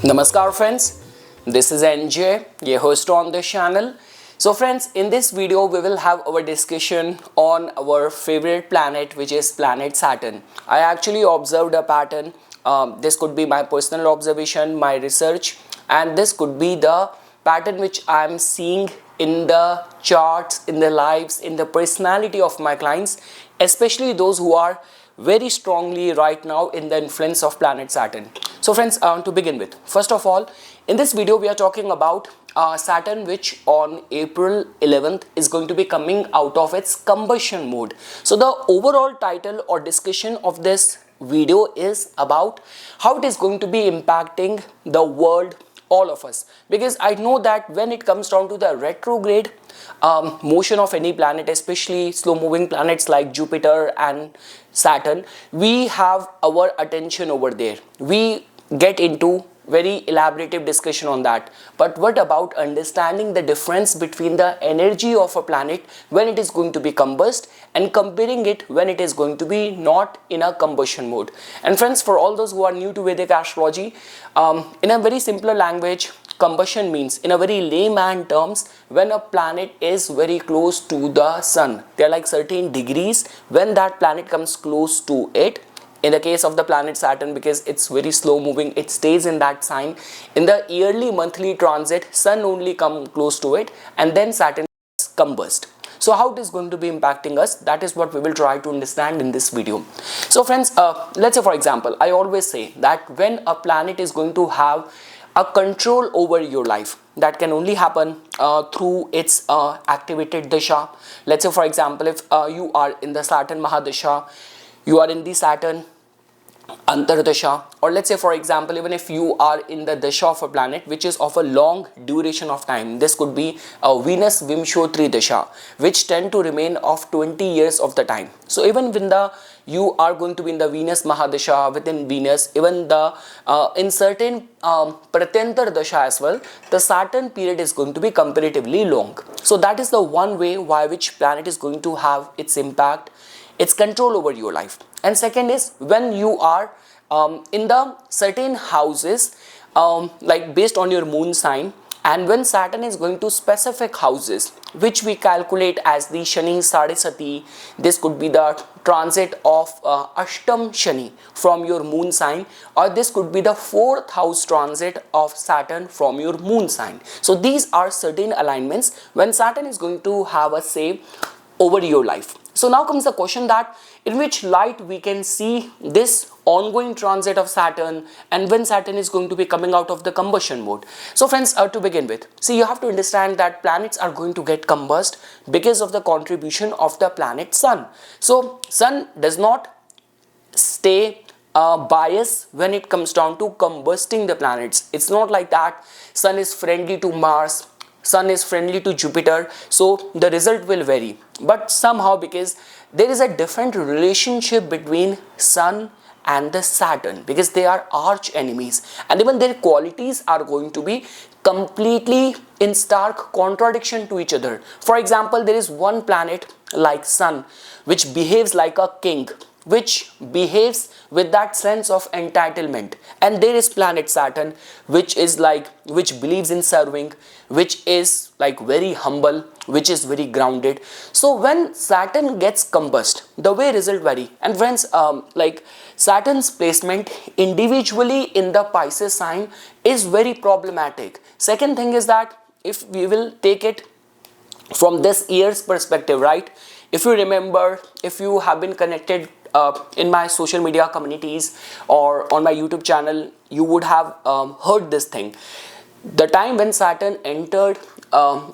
Namaskar friends, this is NJ, your host on this channel. So friends, in this video we will have our discussion on our favorite planet, which is planet Saturn. I actually observed a pattern. This could be my personal observation, my research, and this could be the pattern which I am seeing in the charts, in the lives, in the personality of my clients, especially those who are very strongly right now in the influence of planet Saturn. So friends, to begin with, first of all, in this video we are talking about Saturn, which on April 11th is going to be coming out of its combustion mode. So the overall title or discussion of this video is about how it is going to be impacting the world, all of us, because I know that when it comes down to the retrograde motion of any planet, especially slow moving planets like Jupiter and Saturn, we have our attention over there. We get into very elaborative discussion on that. But what about understanding the difference between the energy of a planet when it is going to be combust and comparing it when it is going to be not in a combustion mode? And friends, for all those who are new to Vedic astrology, in a very simpler language, combustion means, in a very layman terms, when a planet is very close to the sun. There are like certain degrees when that planet comes close to it. In the case of the planet Saturn, because it's very slow moving, it stays in that sign. In the yearly monthly transit, sun only come close to it and then Saturn combust. So how it is going to be impacting us, that is what we will try to understand in this video. So friends, let's say for example, I always say that when a planet is going to have a control over your life, that can only happen through its activated dasha. Let's say for example, if you are in the Saturn Mahadasha, you are in the Saturn Antardasha, or let's say for example, even if you are in the dasha of a planet which is of a long duration of time, this could be a Venus Vimshotri dasha, which tend to remain of 20 years of the time. So even when you are going to be in the Venus Mahadasha, within Venus, even the in certain Pratyantar dasha as well, the Saturn period is going to be comparatively long. So that is the one way why which planet is going to have its impact, its control over your life. And second is when you are in the certain houses, like based on your moon sign, and when Saturn is going to specific houses which we calculate as the Shani Sadesati. This could be the transit of Ashtam Shani from your moon sign, or this could be the 4th house transit of Saturn from your moon sign. So these are certain alignments when Saturn is going to have a say over your life. So now comes the question that in which light we can see this ongoing transit of Saturn and when Saturn is going to be coming out of the combustion mode. So friends, to begin with, see, you have to understand that planets are going to get combust because of the contribution of the planet Sun. So Sun does not stay bias when it comes down to combusting the planets. It's not like that Sun is friendly to Mars, Sun is friendly to Jupiter, so the result will vary. But somehow, because there is a different relationship between Sun and the Saturn, because they are arch enemies, and even their qualities are going to be completely in stark contradiction to each other. For example, there is one planet like Sun which behaves like a king, which behaves with that sense of entitlement, and there is planet Saturn which believes in serving, which is like very humble, which is very grounded. So when Saturn gets combust, the way result vary. And friends, like Saturn's placement individually in the Pisces sign is very problematic. Second thing is that if we will take it from this year's perspective, right? If you remember, if you have been connected in my social media communities or on my YouTube channel, you would have heard this thing. The time when Saturn entered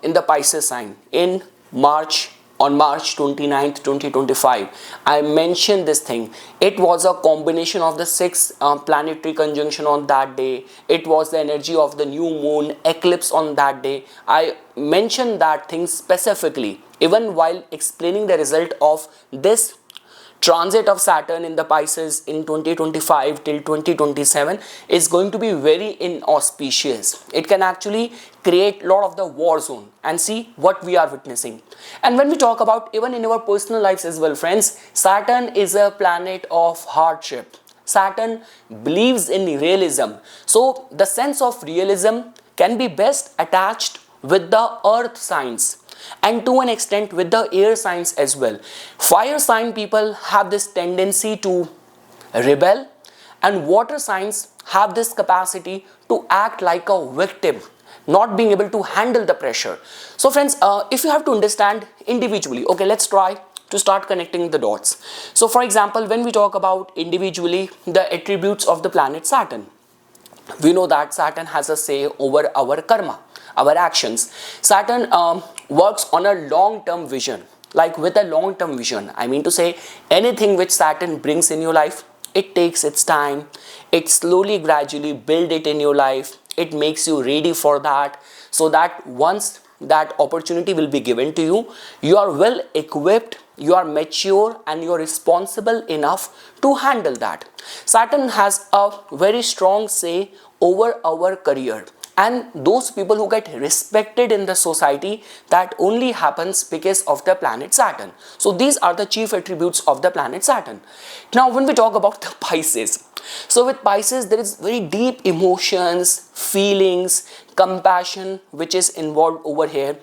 in the Pisces sign on March 29th, 2025, I mentioned this thing. It was a combination of the 6 planetary conjunction on that day. It was the energy of the new moon eclipse on that day. I mentioned that thing specifically, even while explaining the result of this transit of Saturn in the Pisces in 2025 till 2027 is going to be very inauspicious. It can actually create a lot of the war zone, and see what we are witnessing. And when we talk about even in our personal lives as well, friends, Saturn is a planet of hardship. Saturn believes in realism. So the sense of realism can be best attached with the earth signs and to an extent with the air signs as well. Fire sign people have this tendency to rebel, and water signs have this capacity to act like a victim, not being able to handle the pressure. So friends, if you have to understand individually, okay, let's try to start connecting the dots. So for example, when we talk about individually the attributes of the planet Saturn, we know that Saturn has a say over our karma, our actions. Saturn works on a long-term vision. Like with a long-term vision, I mean to say, anything which Saturn brings in your life, it takes its time, it slowly gradually build it in your life, it makes you ready for that, so that once that opportunity will be given to you, you are well equipped, you are mature, and you are responsible enough to handle that. Saturn has a very strong say over our career, and those people who get respected in the society, that only happens because of the planet Saturn. So these are the chief attributes of the planet Saturn. Now when we talk about the Pisces, so with Pisces there is very deep emotions, feelings, compassion which is involved over here.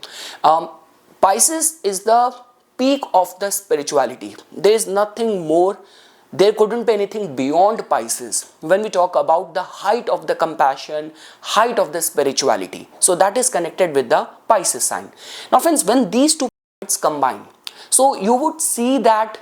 Pisces is the peak of the spirituality. There is nothing more, there couldn't be anything beyond Pisces when we talk about the height of the compassion, height of the spirituality. So that is connected with the Pisces sign. Now friends, when these two planets combine, so you would see that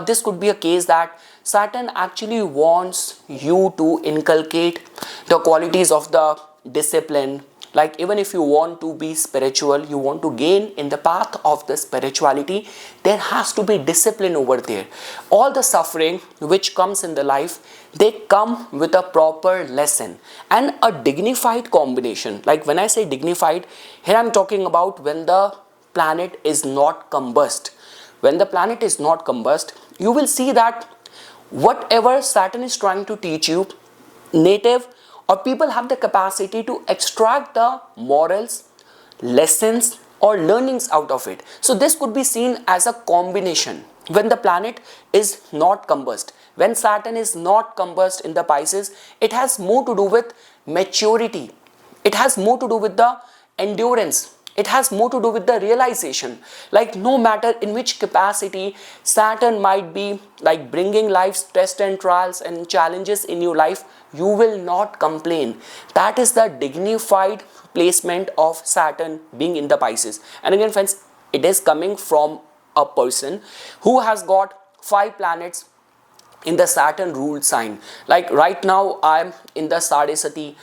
this could be a case that Saturn actually wants you to inculcate the qualities of the discipline. Like even if you want to be spiritual, you want to gain in the path of the spirituality, there has to be discipline over there. All the suffering which comes in the life, they come with a proper lesson and a dignified combination. Like when I say dignified, here I'm talking about when the planet is not combust. When the planet is not combust, you will see that whatever Saturn is trying to teach you, native or people have the capacity to extract the morals, lessons or learnings out of it. So this could be seen as a combination when the planet is not combust. When Saturn is not combust in the Pisces, it has more to do with maturity. It has more to do with the endurance. It has more to do with the realization. Like no matter in which capacity Saturn might be like bringing life's tests and trials and challenges in your life, you will not complain. That is the dignified placement of Saturn being in the Pisces. And again friends, it is coming from a person who has got 5 planets in the Saturn ruled sign. Like right now I am in the Sadesati.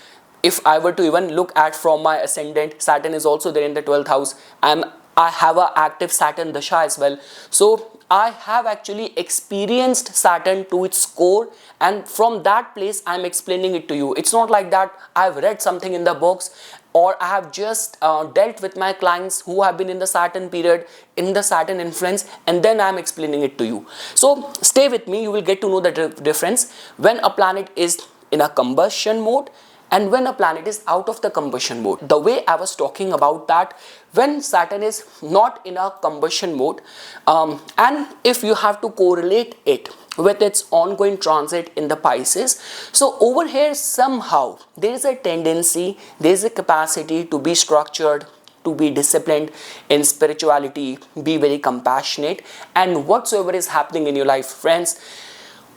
If I were to even look at from my ascendant, Saturn is also there in the 12th house. I have an active Saturn Dasha as well. So I have actually experienced Saturn to its core, and from that place I am explaining it to you. It's not like that I have read something in the books or I have just dealt with my clients who have been in the Saturn period, in the Saturn influence, and then I am explaining it to you. So stay with me, you will get to know the difference when a planet is in a combustion mode and when a planet is out of the combustion mode. The way I was talking about that, when Saturn is not in a combustion mode, and if you have to correlate it with its ongoing transit in the Pisces, so over here somehow there is a tendency, there is a capacity to be structured, to be disciplined in spirituality, be very compassionate, and whatsoever is happening in your life, friends,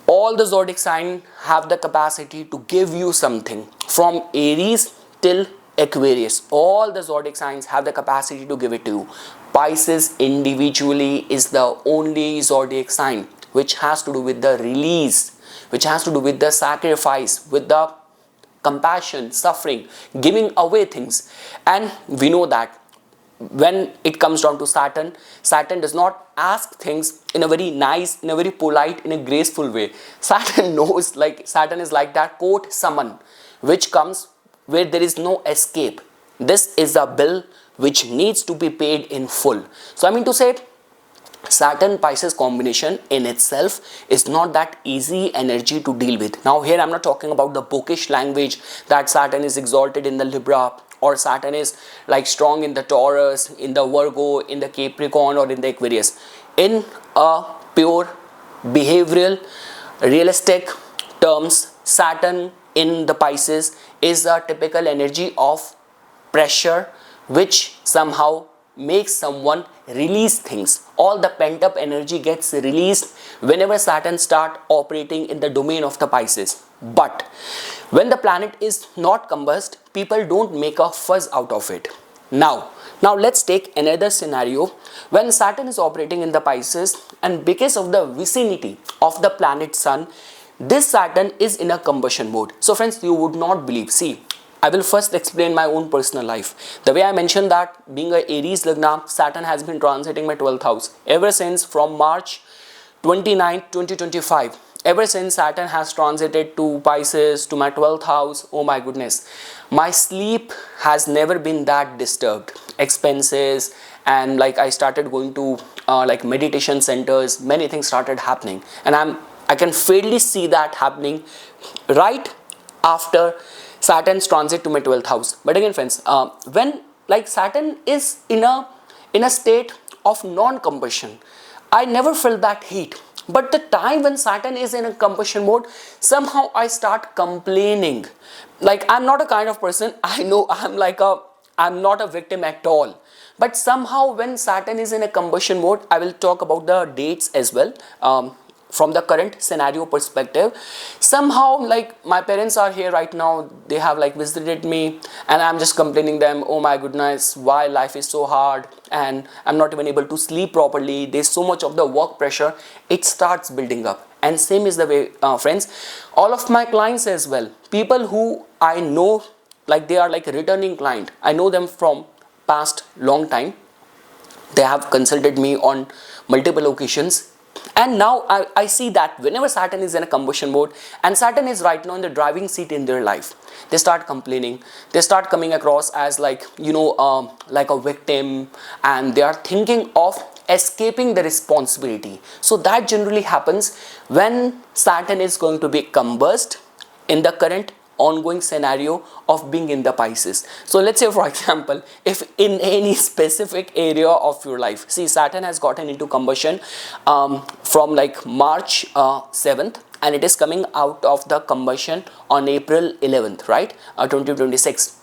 all the zodiac signs have the capacity to give you something. From Aries till Aquarius, all the zodiac signs have the capacity to give it to you. Pisces individually is the only zodiac sign which has to do with the release, which has to do with the sacrifice, with the compassion, suffering, giving away things. And we know that when it comes down to Saturn, Saturn does not ask things in a very nice, in a very polite, in a graceful way. Saturn knows, like Saturn is like that quote summon which comes where there is no escape. This is a bill which needs to be paid in full. So I mean to say, Saturn Pisces combination in itself is not that easy energy to deal with. Now here I'm not talking about the bookish language that Saturn is exalted in the Libra, or Saturn is like strong in the Taurus, in the Virgo, in the Capricorn, or in the Aquarius. In a pure behavioral, realistic, terms, Saturn in the Pisces is a typical energy of pressure, which somehow makes someone release things. All the pent up energy gets released whenever Saturn start operating in the domain of the Pisces. But when the planet is not combust, people don't make a fuzz out of it. Now let's take another scenario when Saturn is operating in the Pisces, and because of the vicinity of the planet Sun, this Saturn is in a combustion mode. So friends, you would not believe. See, I will first explain my own personal life. The way I mentioned that being a Aries Lagna, Saturn has been transiting my 12th house ever since from March 29, 2025. Ever since Saturn has transited to Pisces, to my 12th house, oh my goodness, my sleep has never been that disturbed. Expenses, and like I started going to like meditation centers, many things started happening, and I can fairly see that happening right after Saturn's transit to my 12th house. But again friends, when like Saturn is in a state of non-combustion, I never felt that heat. But the time when Saturn is in a combustion mode, somehow I start complaining. Like, I'm not a kind of person, I know I'm not a victim at all. But somehow when Saturn is in a combustion mode, I will talk about the dates as well. From the current scenario perspective, somehow like my parents are here right now, they have like visited me, and I'm just complaining them, oh my goodness, why life is so hard and I'm not even able to sleep properly, there's so much of the work pressure, it starts building up. And same is the way friends, all of my clients as well, people who I know, like they are like a returning client, I know them from past long time, they have consulted me on multiple occasions. And now I see that whenever Saturn is in a combustion mode and Saturn is right now in the driving seat in their life, they start complaining, they start coming across as like, like a victim, and they are thinking of escaping the responsibility. So that generally happens when Saturn is going to be combust in the current ongoing scenario of being in the Pisces. So let's say for example, if in any specific area of your life, see Saturn has gotten into combustion from like March 7th, and it is coming out of the combustion on April 11th, right, 2026.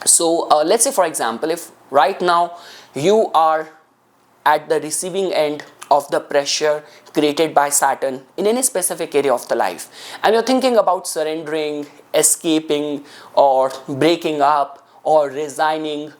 So let's say for example, if right now you are at the receiving end of the pressure created by Saturn in any specific area of the life, and you're thinking about surrendering, escaping, or breaking up, or resigning,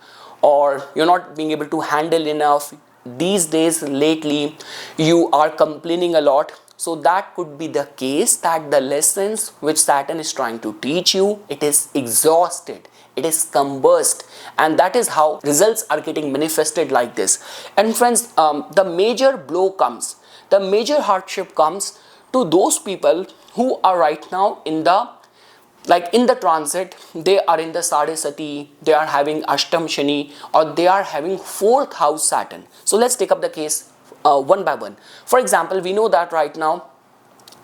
or you're not being able to handle enough these days, lately you are complaining a lot, so that could be the case that the lessons which Saturn is trying to teach you, it is exhausted, it is combust, and that is how results are getting manifested like this. And friends, the major blow comes, the major hardship comes to those people who are right now in the transit, they are in the Sadesati, they are having Ashtam Shani, or they are having 4th house Saturn. So let's take up the case one by one. For example, we know that right now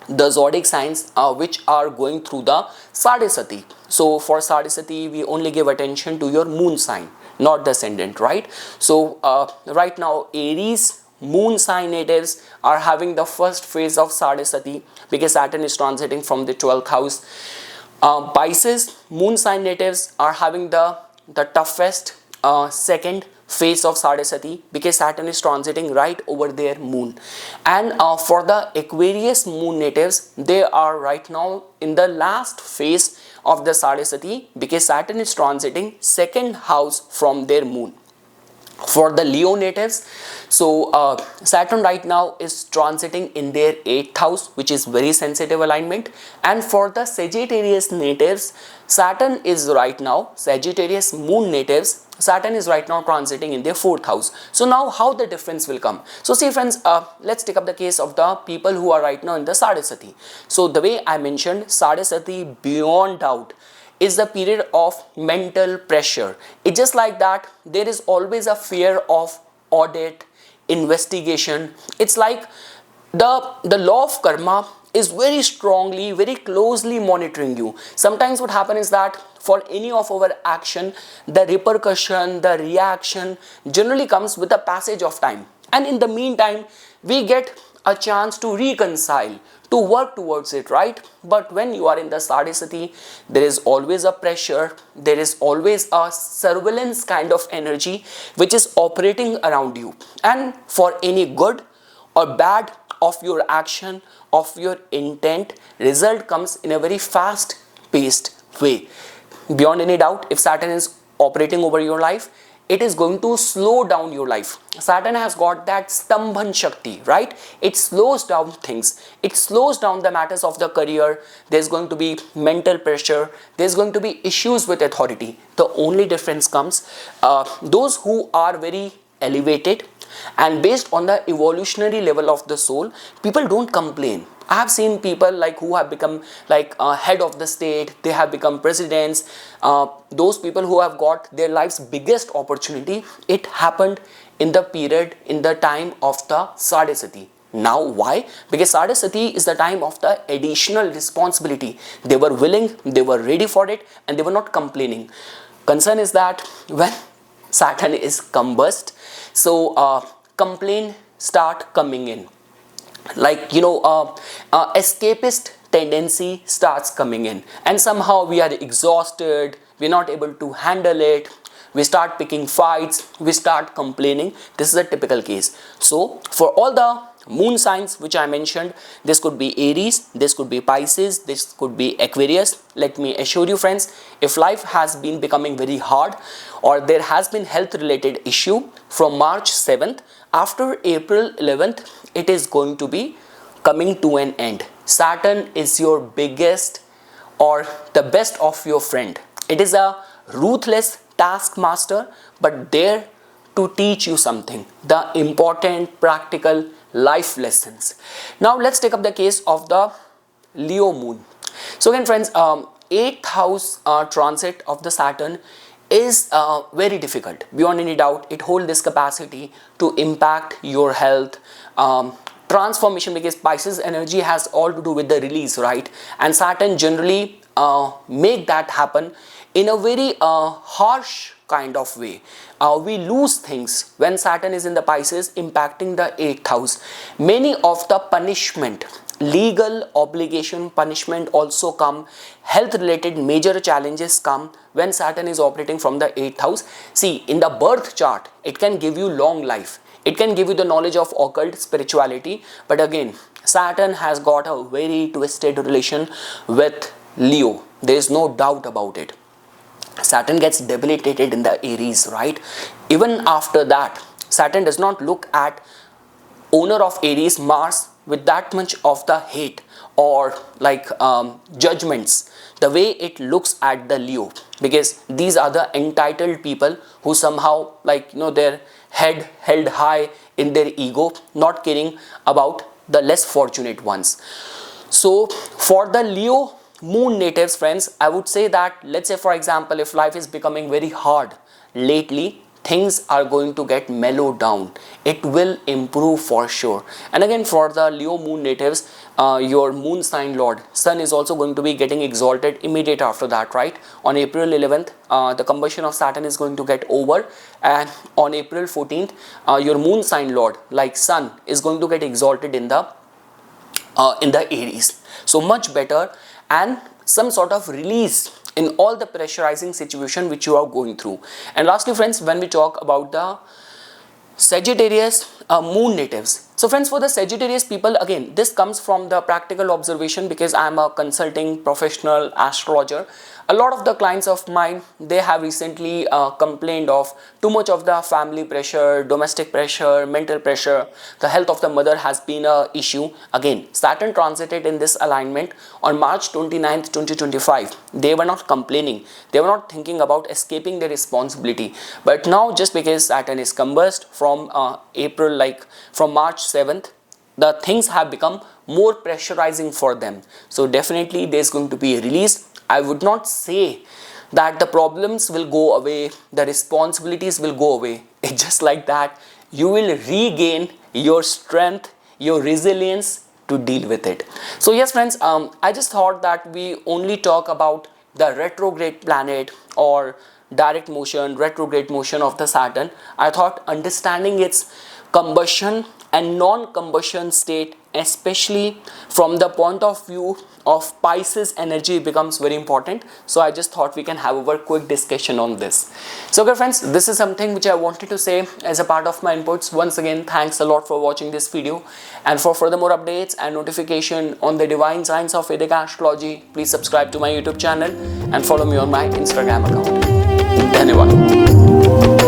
the zodiac signs which are going through the Sadesati. So for Sadesati, we only give attention to your moon sign, not the ascendant, right? So right now Aries moon sign natives are having the first phase of Sadesati because Saturn is transiting from the 12th house. Pisces moon sign natives are having the toughest second phase of Sadesati because Saturn is transiting right over their moon. And for the Aquarius moon natives, they are right now in the last phase of the Sadesati because Saturn is transiting 2nd house from their moon. For the Leo natives, so Saturn right now is transiting in their 8th house, which is very sensitive alignment. And for the Sagittarius natives, Saturn is right now, Sagittarius moon natives, Saturn is right now transiting in their 4th house. So now how the difference will come? So see friends, let's take up the case of the people who are right now in the Sadesati. So the way I mentioned, Sadesati beyond doubt is the period of mental pressure. It's just like that there is always a fear of audit, investigation. It's like the law of karma is very strongly, very closely monitoring you. Sometimes what happens is that for any of our action, the repercussion, the reaction generally comes with the passage of time. And in the meantime, we get a chance to reconcile, to work towards it, right? But when you are in the Sadisati, there is always a pressure, there is always a surveillance kind of energy which is operating around you, and for any good or bad of your action, of your intent, result comes in a very fast paced way. Beyond any doubt, if Saturn is operating over your life, it is going to slow down your life. Saturn has got that Stambhan Shakti, right? It slows down things. It slows down the matters of the career. There's going to be mental pressure. There's going to be issues with authority. The only difference comes, those who are very elevated and based on the evolutionary level of the soul, people don't complain. I have seen people like who have become like head of the state, they have become presidents. Those people who have got their life's biggest opportunity, it happened in the period, in the time of the Sadisati. Now why? Because Sadisati is the time of the additional responsibility. They were willing, they were ready for it, and they were not complaining. Concern is that when Saturn is combust, so complaint start coming in, like escapist tendency starts coming in, and somehow we are exhausted, we're not able to handle it, we start picking fights, we start complaining. This is a typical case. So for all the moon signs which I mentioned, this could be Aries, this could be Pisces, this could be Aquarius. Let me assure you friends, if life has been becoming very hard or there has been health related issue from March 7th, after April 11th, it is going to be coming to an end. Saturn is your biggest or the best of your friend. It is a ruthless taskmaster, but there to teach you something, the important practical life lessons. Now let's take up the case of the Leo moon. So again friends, 8th house transit of the Saturn is very difficult. Beyond any doubt, it holds this capacity to impact your health, transformation, because Pisces energy has all to do with the release, right? And Saturn generally make that happen in a very harsh kind of way. We lose things when Saturn is in the Pisces, impacting the 8th house. Many of the punishment, legal obligation, punishment also come, health related major challenges come when Saturn is operating from the 8th house. See, in the birth chart, it can give you long life, it can give you the knowledge of occult spirituality, but again Saturn has got a very twisted relation with Leo. There is no doubt about it. Saturn gets debilitated in the Aries, right? Even after that, Saturn does not look at owner of Aries, Mars, with that much of the hate or like judgments, the way it looks at the Leo, because these are the entitled people who somehow their head held high in their ego, not caring about the less fortunate ones. So for the Leo moon natives friends, I would say that, let's say for example, if life is becoming very hard lately, things are going to get mellowed down. It will improve for sure. And again, for the Leo moon natives, your moon sign lord Sun is also going to be getting exalted immediate after that, right? On April 11th, the combustion of Saturn is going to get over, and on April 14th, your moon sign lord like Sun is going to get exalted in the Aries. So much better, and some sort of release in all the pressurizing situation which you are going through. And lastly friends, when we talk about the Sagittarius moon natives. So friends, for the Sagittarius people, again this comes from the practical observation, because I am a consulting professional astrologer. A lot of the clients of mine, they have recently complained of too much of the family pressure, domestic pressure, mental pressure. The health of the mother has been an issue. Again, Saturn transited in this alignment on March 29th, 2025. They were not complaining. They were not thinking about escaping their responsibility. But now, just because Saturn is combust from from March 7th, the things have become more pressurizing for them. So definitely there's going to be a release. I would not say that the problems will go away, the responsibilities will go away. It's just like that. You will regain your strength, your resilience to deal with it. So yes friends, I just thought that we only talk about the retrograde planet or direct motion, retrograde motion of the Saturn. I thought understanding its combustion and non-combustion state, especially from the point of view of Pisces energy, becomes very important. So I just thought we can have a quick discussion on this. So okay friends, this is something which I wanted to say as a part of my inputs. Once again, thanks a lot for watching this video, and for further more updates and notification on the divine science of Vedic astrology, please subscribe to my YouTube channel and follow me on my Instagram account. Dhanyawad.